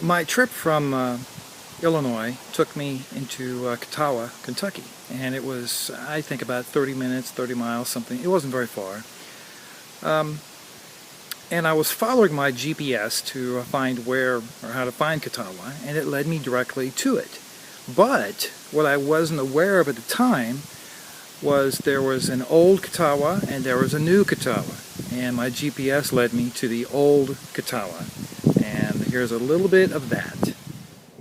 My trip from Illinois took me into Kuttawa, Kentucky, and it was, I think, about 30 minutes, 30 miles, something. It wasn't very far. And I was following my GPS to find where or how to find Kuttawa, and it led me directly to it. But what I wasn't aware of at the time was there was an old Kuttawa and there was a new Kuttawa, and my GPS led me to the old Kuttawa. And here's a little bit of that.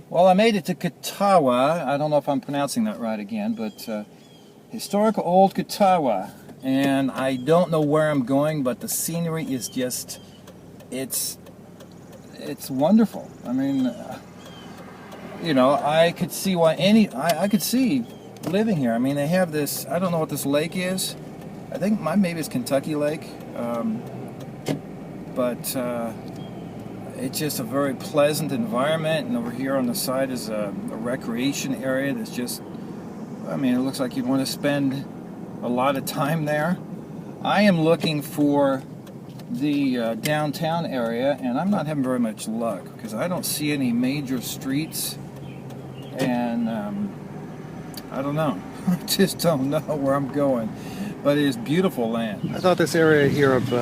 Well, I made it to Kuttawa. I don't know if I'm pronouncing that right again, but historic old Kuttawa. And I don't know where I'm going, but the scenery is just, it's wonderful. I mean, you know, I could see why I could see living here. I mean, they have this, I don't know what this lake is. I think maybe it's Kentucky Lake. But it's just a very pleasant environment, and over here on the side is a recreation area that's just, I mean, it looks like you'd want to spend a lot of time there. I am looking for the downtown area, and I'm not having very much luck because I don't see any major streets, and I don't know. I just don't know where I'm going, but it is beautiful land. I thought this area here of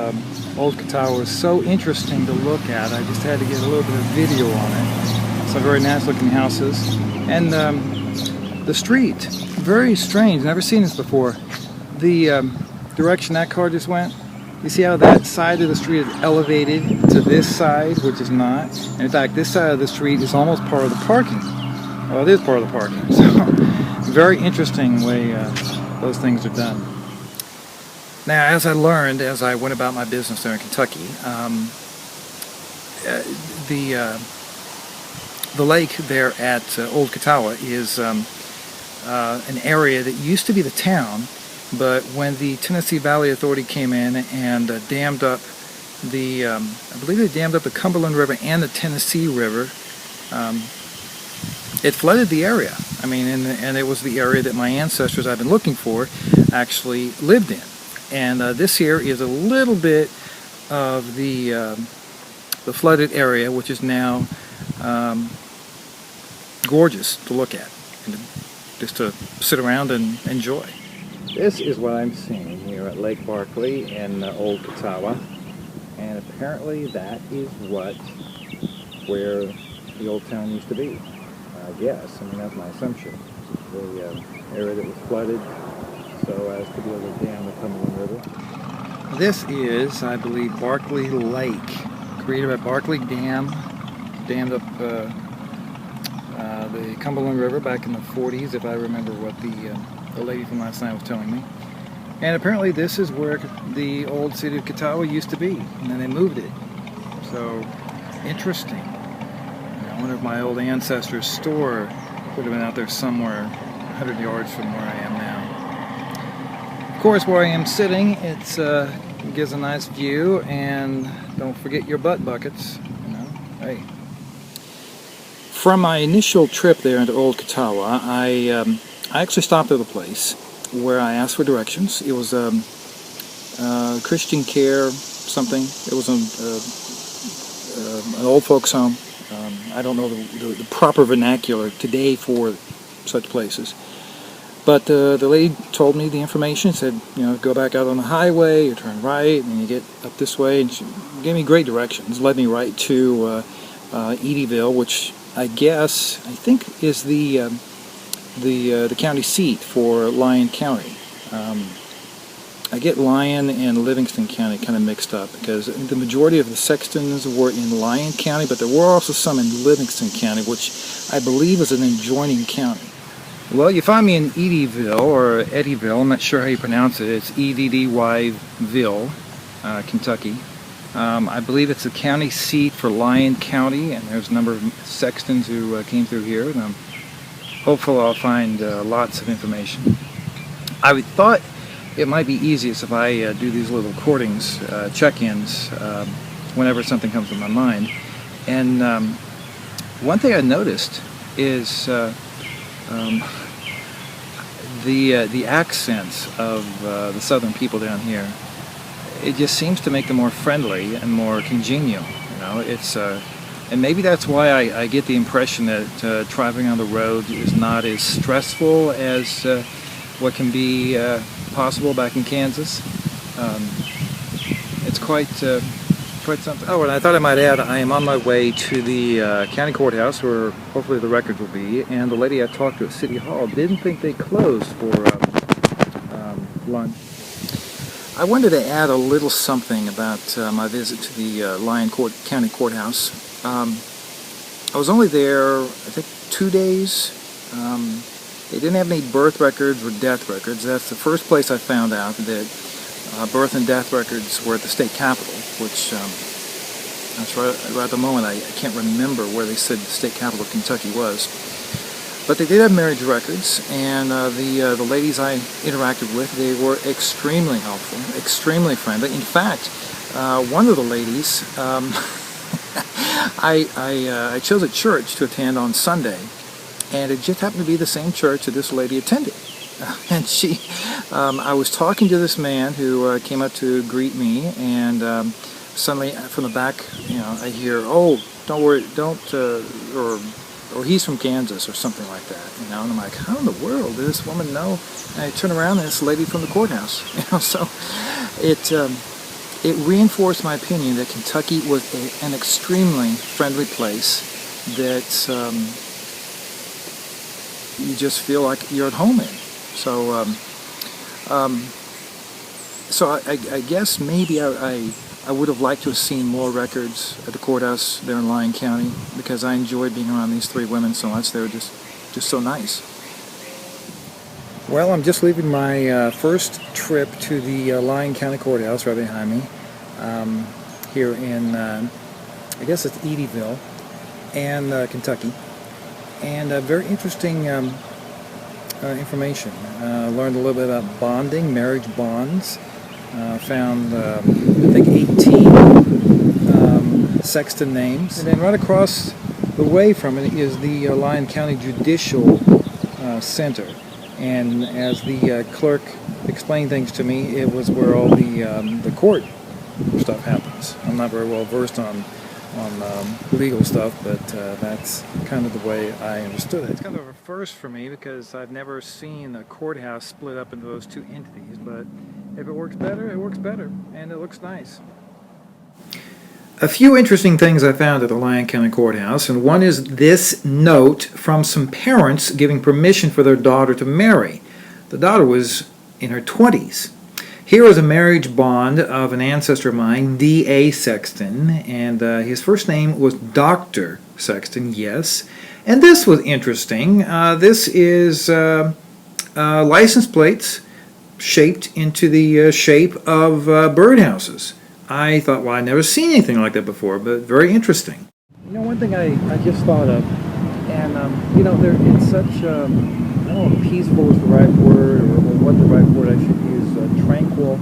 Old Kuttawa was so interesting to look at. I just had to get a little bit of video on it. Some very nice looking houses, and the street, very strange. Never seen this before. The direction that car just went, you see how that side of the street is elevated to this side, which is not. And in fact, this side of the street is almost part of the parking. Well, it is part of the parking. So, very interesting way those things are done. Now, as I learned as I went about my business there in Kentucky, the lake there at Old Kuttawa is an area that used to be the town. But when the Tennessee Valley Authority came in and dammed up the, I believe they dammed up the Cumberland River and the Tennessee River, it flooded the area. I mean, and it was the area that my ancestors I've been looking for actually lived in. And this here is a little bit of the flooded area, which is now gorgeous to look at, and just to sit around and enjoy. This is what I'm seeing here at Lake Barkley in Old Kuttawa, and apparently that is where the old town used to be. I guess, I mean, that's my assumption. The area that was flooded so as to be able to dam the Cumberland River. This is, I believe, Barkley Lake, created by Barkley Dam, dammed up the Cumberland River back in the 40s, if I remember what the lady from last night was telling me. And apparently this is where the old city of Kuttawa used to be, and then they moved it. So, interesting. I wonder if my old ancestors' store would have been out there somewhere 100 yards from where I am now. Of course, where I am sitting, it gives a nice view, and don't forget your butt buckets. You know, hey. From my initial trip there into Old Kuttawa, I actually stopped at a place where I asked for directions. It was Christian Care something. It was an old folks home. I don't know the proper vernacular today for such places. But the lady told me the information, said, you know, go back out on the highway, you turn right, and you get up this way. And she gave me great directions, led me right to Eddyville, which I think is the county seat for Lyon County. I get Lyon and Livingston County kind of mixed up because the majority of the sextons were in Lyon County, but there were also some in Livingston County, which I believe is an adjoining county. Well, you find me in Eddyville, or Eddyville, I'm not sure how you pronounce it. It's Eddyville, Kentucky. I believe it's the county seat for Lyon County, and there's a number of sextons who came through here, and I'm hopeful I'll find lots of information. I thought it might be easiest if I do these little recordings, check-ins, whenever something comes to my mind. And one thing I noticed is the accents of the southern people down here. It just seems to make them more friendly and more congenial. You know, it's And maybe that's why I get the impression that driving on the road is not as stressful as what can be possible back in Kansas. It's quite something. Oh, and I thought I might add, I am on my way to the county courthouse where hopefully the records will be, and the lady I talked to at City Hall didn't think they closed for lunch. I wanted to add a little something about my visit to the Lyon County Courthouse. I was only there, I think, 2 days. They didn't have any birth records or death records. That's the first place I found out that birth and death records were at the state capitol, which that's right at the moment I can't remember where they said the state capital of Kentucky was. But they did have marriage records, and the ladies I interacted with, they were extremely helpful, extremely friendly. In fact, one of the ladies, I chose a church to attend on Sunday, and it just happened to be the same church that this lady attended. And I was talking to this man who came up to greet me, and suddenly from the back, I hear, "Oh, don't worry, don't," or he's from Kansas or something like that, and I'm like, how in the world did this woman know? And I turn around and it's a lady from the courthouse, so it reinforced my opinion that Kentucky was an extremely friendly place that you just feel like you're at home in. So I guess maybe I would have liked to have seen more records at the courthouse there in Lyon County, because I enjoyed being around these three women so much. They were just so nice. Well, I'm just leaving my first trip to the Lyon County Courthouse right behind me, here in, I guess it's Eddyville, and Kentucky. And very interesting information. Learned a little bit about bonding, marriage bonds. Found, I think, 18 sexton names. And then right across the way from it is the Lyon County Judicial Center. And as the clerk explained things to me, it was where all the court stuff happens. I'm not very well versed on legal stuff, but that's kind of the way I understood it. It's kind of a first for me because I've never seen a courthouse split up into those two entities, but if it works better, it works better, and it looks nice. A few interesting things I found at the Lyon County Courthouse, and one is this note from some parents giving permission for their daughter to marry. The daughter was in her 20s. Here is a marriage bond of an ancestor of mine, D.A. Sexton, and his first name was Dr. Sexton, yes. And this was interesting. This is license plates shaped into the shape of birdhouses. I thought, well, I'd never seen anything like that before, but very interesting. One thing I just thought of, and it's such, I don't know if peaceful is the right word, or what the right word I should use, tranquil.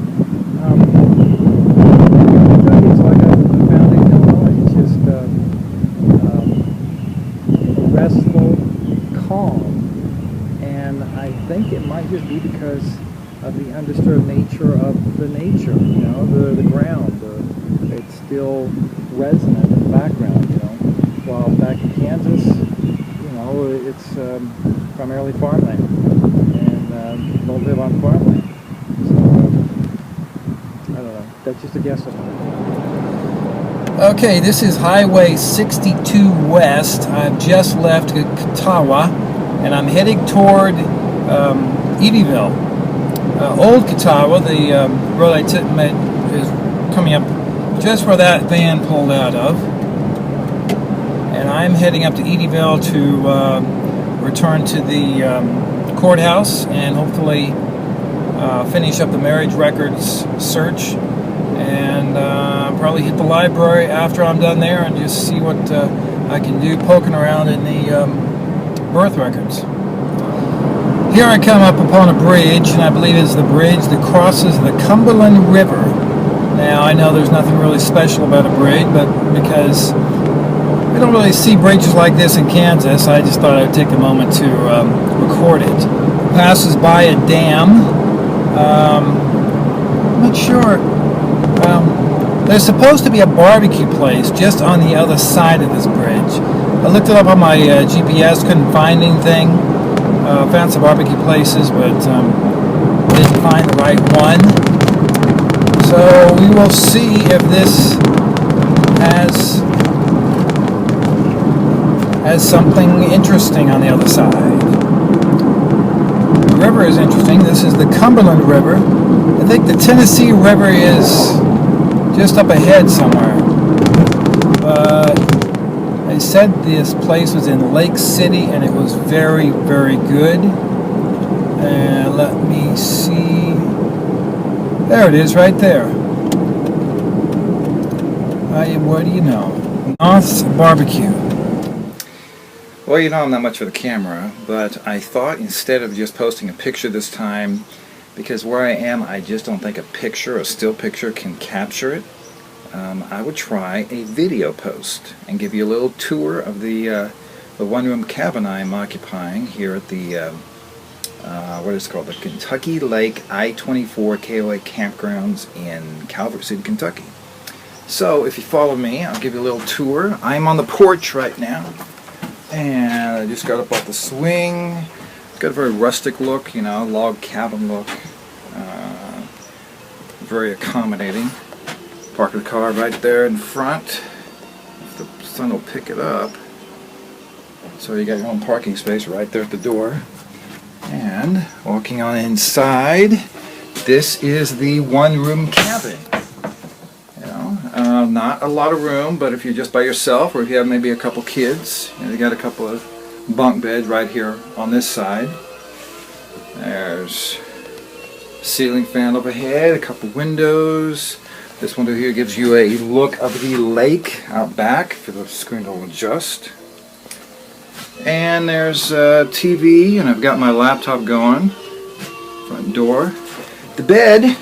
It's like I found in Illinois. It's just restful, calm, and I think it might just be because of the undisturbed nature of the nature, the ground. It's still resonant in the background, while back in Kansas, it's primarily farmland, and people don't live on farmland. So, I don't know, that's just a guess of mine. Okay, this is Highway 62 West. I've just left Kuttawa, and I'm heading toward Eddyville. Old Kuttawa, the road I took is coming up just where that van pulled out of. And I'm heading up to Eddyville to return to the courthouse and hopefully finish up the marriage records search, and probably hit the library after I'm done there and just see what I can do poking around in the birth records. Here I come up upon a bridge, and I believe it's the bridge that crosses the Cumberland River. Now, I know there's nothing really special about a bridge, but because we don't really see bridges like this in Kansas, I just thought I'd take a moment to record it. It passes by a dam. I'm not sure. There's supposed to be a barbecue place just on the other side of this bridge. I looked it up on my GPS, couldn't find anything. Found some barbecue places, but didn't find the right one. So we will see if this has something interesting on the other side. The river is interesting. This is the Cumberland River. I think the Tennessee River is just up ahead somewhere. But they said this place was in Lake City and it was very, very good. And let me see. There it is right there. What do you know? North's Barbecue. Well, you know I'm not much for the camera, but I thought instead of just posting a picture this time, because where I am, I just don't think a still picture can capture it, I would try a video post and give you a little tour of the one-room cabin I'm occupying here at the, what is it called, the Kentucky Lake I-24 KOA campgrounds in Calvert City, Kentucky. So, if you follow me, I'll give you a little tour. I'm on the porch right now. And I just got up off the swing. It's got a very rustic look, you know, log cabin look. Very accommodating. Park the car right there in front. If the sun will pick it up. So you got your own parking space right there at the door. And walking on inside, this is the one-room cabin. Not a lot of room, but if you're just by yourself or if you have maybe a couple kids, you got a couple of bunk beds right here on this side. There's a ceiling fan overhead, a couple windows. This window here gives you a look of the lake out back if the screen will adjust. And there's a TV, and I've got my laptop going. Front door. The bed,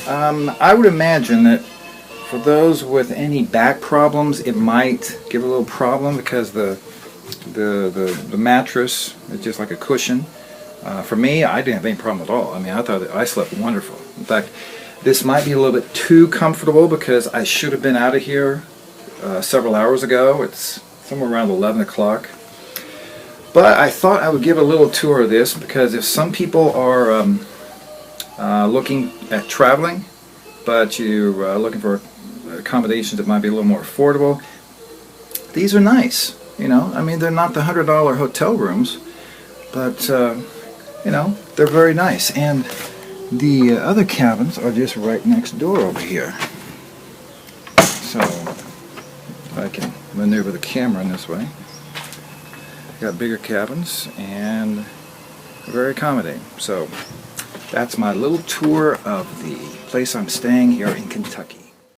I would imagine that for those with any back problems, it might give a little problem because the mattress is just like a cushion. For me, I didn't have any problem at all. I mean, I thought that I slept wonderful. In fact, this might be a little bit too comfortable because I should have been out of here several hours ago. It's somewhere around 11 o'clock. But I thought I would give a little tour of this because if some people are looking at traveling, but you're looking for accommodations that might be a little more affordable, these are nice. You know, I mean, they're not the $100 hotel rooms, but you know, they're very nice. And the other cabins are just right next door over here. So if I can maneuver the camera in this way, got bigger cabins and very accommodating. So that's my little tour of the place I'm staying here in Kentucky.